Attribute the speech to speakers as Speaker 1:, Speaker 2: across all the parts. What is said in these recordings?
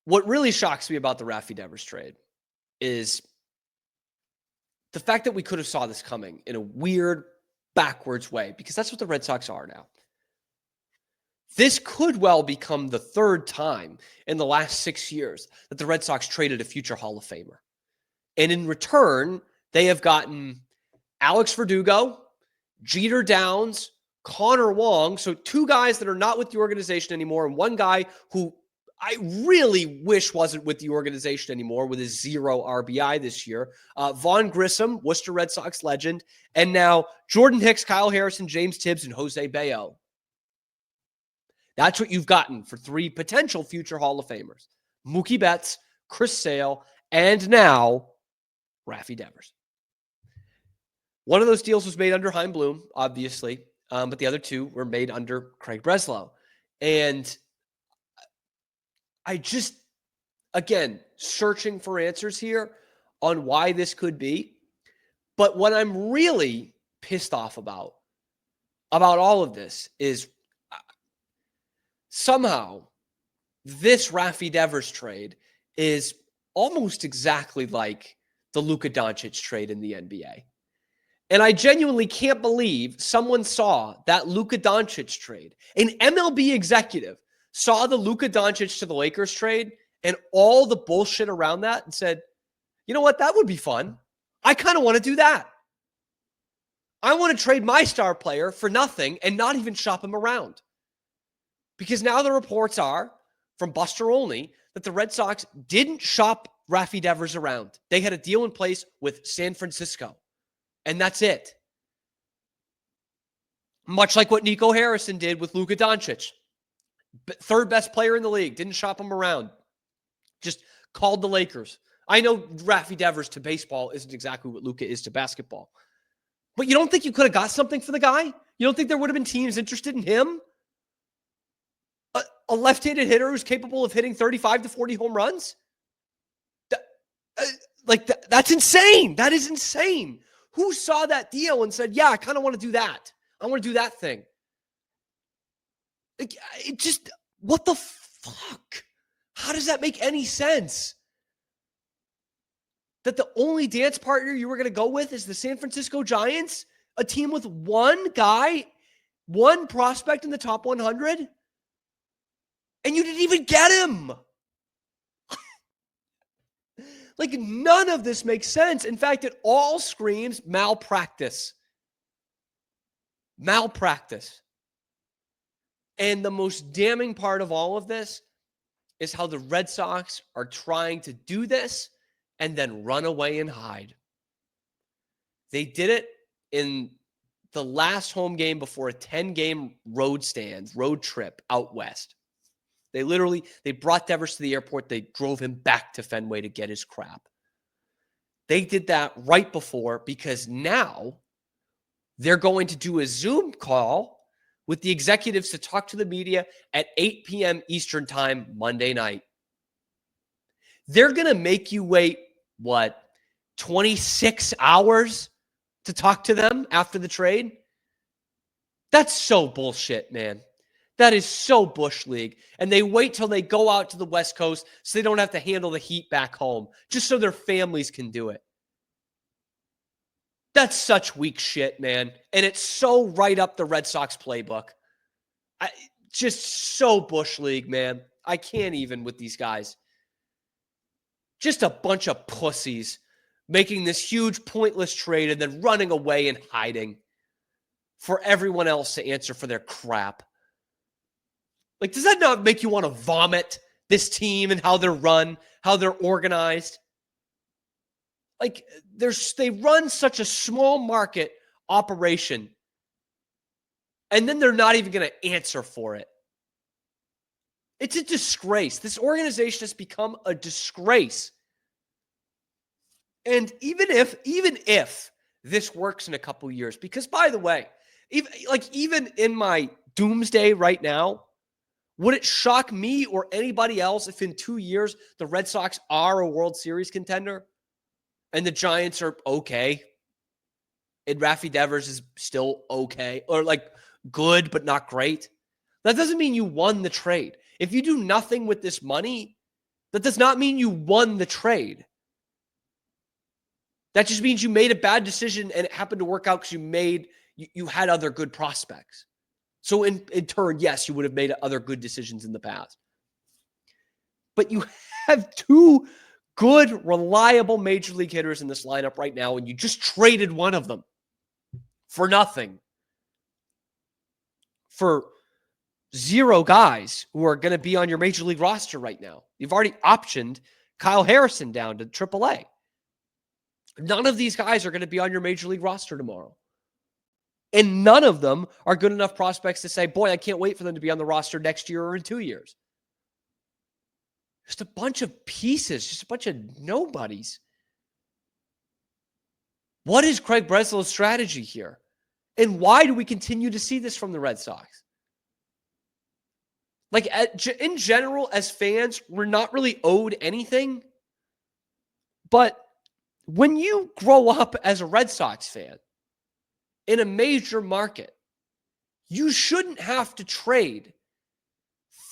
Speaker 1: what really shocks me about the Raffy Devers trade is the fact that we could have saw this coming in a weird, backwards way, because that's what the Red Sox are now. This could well become the third time in the last 6 years that the Red Sox traded a future Hall of Famer. And in return, they have gotten Alex Verdugo, Jeter Downs, Connor Wong. So 2 guys that are not with the organization anymore, and 1 guy who I really wish wasn't with the organization anymore with his 0 RBI this year. Vaughn Grissom, Worcester Red Sox legend. And now Jordan Hicks, Kyle Harrison, James Tibbs, and Jose Bayo. That's what you've gotten for 3 potential future Hall of Famers. Mookie Betts, Chris Sale, and now Raffy Devers. One of those deals was made under Chaim Bloom, obviously, but the other 2 were made under Craig Breslow. And I just, again, searching for answers here on why this could be. But what I'm really pissed off about all of this is somehow this Raffy Devers trade is almost exactly like the Luka Doncic trade in the NBA. And I genuinely can't believe someone saw that Luka Doncic trade. An MLB executive saw the Luka Doncic to the Lakers trade and all the bullshit around that and said, you know what, that would be fun. I kind of want to do that. I want to trade my star player for nothing and not even shop him around. Because now the reports are, from Buster Olney, that the Red Sox didn't shop Raffy Devers around. They had a deal in place with San Francisco. And that's it. Much like what Nico Harrison did with Luka Doncic. 3rd best player in the league. Didn't shop him around. Just called the Lakers. I know Raffy Devers to baseball isn't exactly what Luka is to basketball. But you don't think you could have got something for the guy? You don't think there would have been teams interested in him? A left-handed hitter who's capable of hitting 35 to 40 home runs? That's insane. That is insane. Who saw that deal and said, yeah, I kind of want to do that. I want to do that thing. It just, what the fuck? How does that make any sense? That the only dance partner you were going to go with is the San Francisco Giants? A team with 1 guy, 1 prospect in the top 100? And you didn't even get him. Like, none of this makes sense. In fact, it all screams malpractice. Malpractice. And the most damning part of all of this is how the Red Sox are trying to do this and then run away and hide. They did it in the last home game before a 10-game road trip out west. They brought Devers to the airport. They drove him back to Fenway to get his crap. They did that right before because now they're going to do a Zoom call with the executives to talk to the media at 8 p.m. Eastern time Monday night. They're going to make you wait, 26 hours to talk to them after the trade? That's so bullshit, man. That is so Bush League. And they wait till they go out to the West Coast so they don't have to handle the heat back home, just so their families can do it. That's such weak shit, man. And it's so right up the Red Sox playbook. Just so Bush League, man. I can't even with these guys. Just a bunch of pussies making this huge pointless trade and then running away and hiding for everyone else to answer for their crap. Like, does that not make you want to vomit this team and how they're run, how they're organized? Like, they run such a small market operation, and then they're not even going to answer for it. It's a disgrace. This organization has become a disgrace. And even if this works in a couple years, because by the way, even in my doomsday right now, would it shock me or anybody else if in 2 years the Red Sox are a World Series contender and the Giants are okay and Raffy Devers is still okay or good but not great? That doesn't mean you won the trade. If you do nothing with this money, That does not mean you won the trade. That just means you made a bad decision and it happened to work out because you had other good prospects. So in turn, yes, you would have made other good decisions in the past. But you have two good, reliable major league hitters in this lineup right now, and you just traded one of them for nothing. For 0 guys who are going to be on your major league roster right now. You've already optioned Kyle Harrison down to AAA. None of these guys are going to be on your major league roster tomorrow. And none of them are good enough prospects to say, boy, I can't wait for them to be on the roster next year or in 2 years. Just a bunch of pieces, just a bunch of nobodies. What is Craig Breslow's strategy here? And why do we continue to see this from the Red Sox? Like, in general, as fans, we're not really owed anything. But when you grow up as a Red Sox fan in a major market, you shouldn't have to trade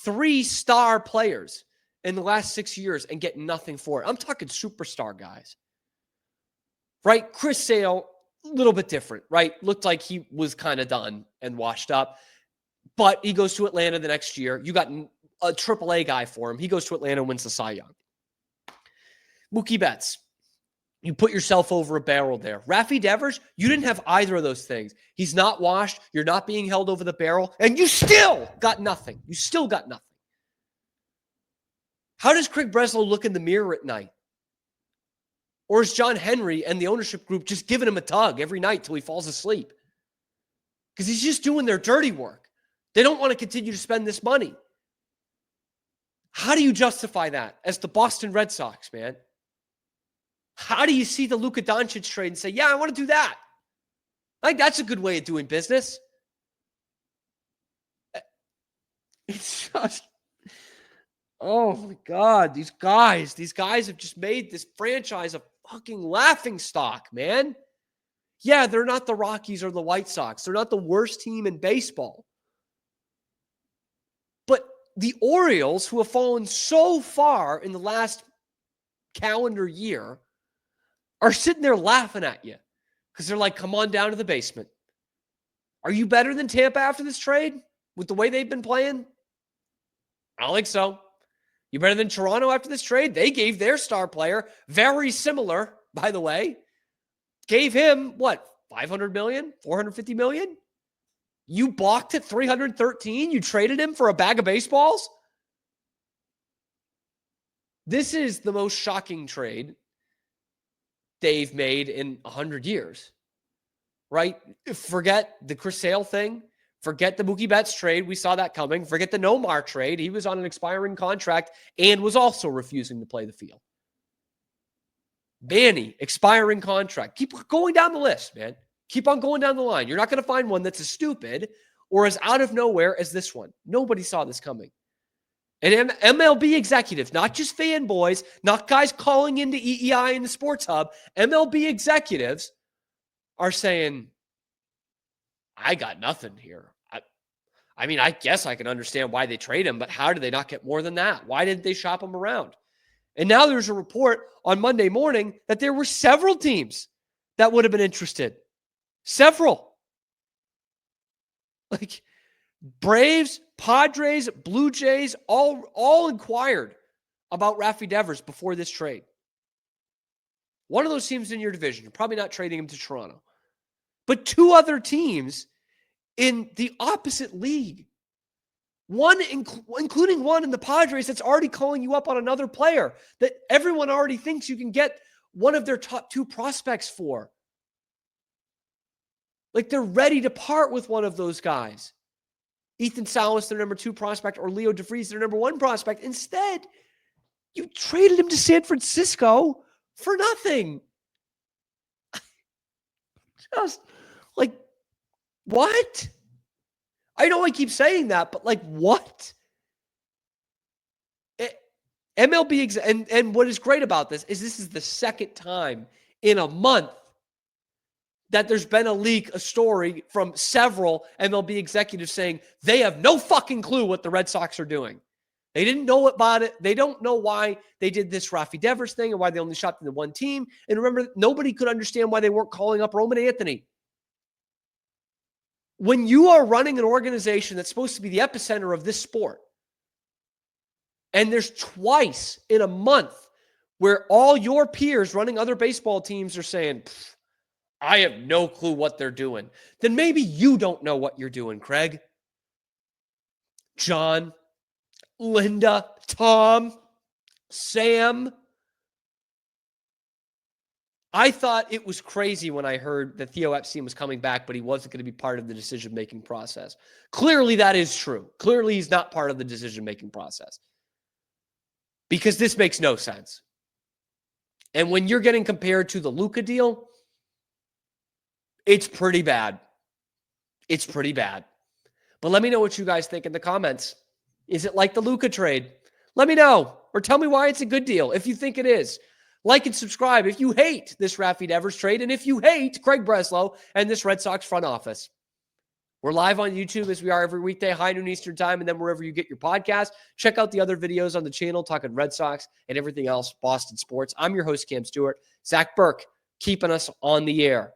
Speaker 1: 3-star players in the last 6 years and get nothing for it. I'm talking superstar guys, right? Chris Sale, a little bit different, right? Looked like he was kind of done and washed up, but he goes to Atlanta the next year. You got a AAA guy for him. He goes to Atlanta and wins the Cy Young. Mookie Betts, you put yourself over a barrel there. Raffy Devers, you didn't have either of those things. He's not washed. You're not being held over the barrel, and you still got nothing. You still got nothing. How does Craig Breslow look in the mirror at night? Or is John Henry and the ownership group just giving him a tug every night till he falls asleep? Because he's just doing their dirty work. They don't want to continue to spend this money. How do you justify that as the Boston Red Sox, man? How do you see the Luka Doncic trade and say, yeah, I want to do that? Like, that's a good way of doing business. It's just, oh my God, these guys have just made this franchise a fucking laughingstock, man. Yeah, they're not the Rockies or the White Sox. They're not the worst team in baseball. But the Orioles, who have fallen so far in the last calendar year, are sitting there laughing at you because they're like, come on down to the basement. Are you better than Tampa after this trade with the way they've been playing? I don't think so. You better than Toronto after this trade? They gave their star player, very similar, by the way, gave him, what, $500 million, $450 million? You balked at $313? You traded him for a bag of baseballs? This is the most shocking trade they've made in 100 years, right? Forget the Chris Sale thing. Forget the Mookie Betts trade. We saw that coming. Forget the Nomar trade. He was on an expiring contract and was also refusing to play the field. Manny, expiring contract. Keep going down the list, man. Keep on going down the line. You're not going to find one that's as stupid or as out of nowhere as this one. Nobody saw this coming. And MLB executives, not just fanboys, not guys calling into EEI and the Sports Hub, MLB executives are saying, I got nothing here. I mean, I guess I can understand why they trade him, but how did they not get more than that? Why didn't they shop him around? And now there's a report on Monday morning that there were several teams that would have been interested. Several. Like Braves, Padres, Blue Jays, all inquired about Raffy Devers before this trade. One of those teams in your division, you're probably not trading him to Toronto. But 2 other teams in the opposite league, one including one in the Padres that's already calling you up on another player that everyone already thinks you can get one of their top 2 prospects for. Like, they're ready to part with one of those guys. Ethan Salas, their number 2 prospect, or Leo DeVries, their number 1 prospect. Instead, you traded him to San Francisco for nothing. Just like, what? I know I keep saying that, but like, what? MLB, and what is great about this is the second time in a month that there's been a story from several MLB executives saying they have no fucking clue what the Red Sox are doing. They didn't know about it. They don't know why they did this Raffy Devers thing and why they only shopped in the one team. And remember, nobody could understand why they weren't calling up Roman Anthony. When you are running an organization that's supposed to be the epicenter of this sport, and there's twice in a month where all your peers running other baseball teams are saying, I have no clue what they're doing, then maybe you don't know what you're doing, Craig. John, Linda, Tom, Sam. I thought it was crazy when I heard that Theo Epstein was coming back, but he wasn't going to be part of the decision-making process. Clearly, that is true. Clearly, he's not part of the decision-making process. Because this makes no sense. And when you're getting compared to the Luka deal, it's pretty bad. It's pretty bad. But let me know what you guys think in the comments. Is it like the Luka trade? Let me know. Or tell me why it's a good deal if you think it is. Like and subscribe if you hate this Raffy Devers trade and if you hate Craig Breslow and this Red Sox front office. We're live on YouTube as we are every weekday, high noon Eastern time, and then wherever you get your podcast. Check out the other videos on the channel talking Red Sox and everything else Boston sports. I'm your host, Cam Stewart. Zach Burke keeping us on the air.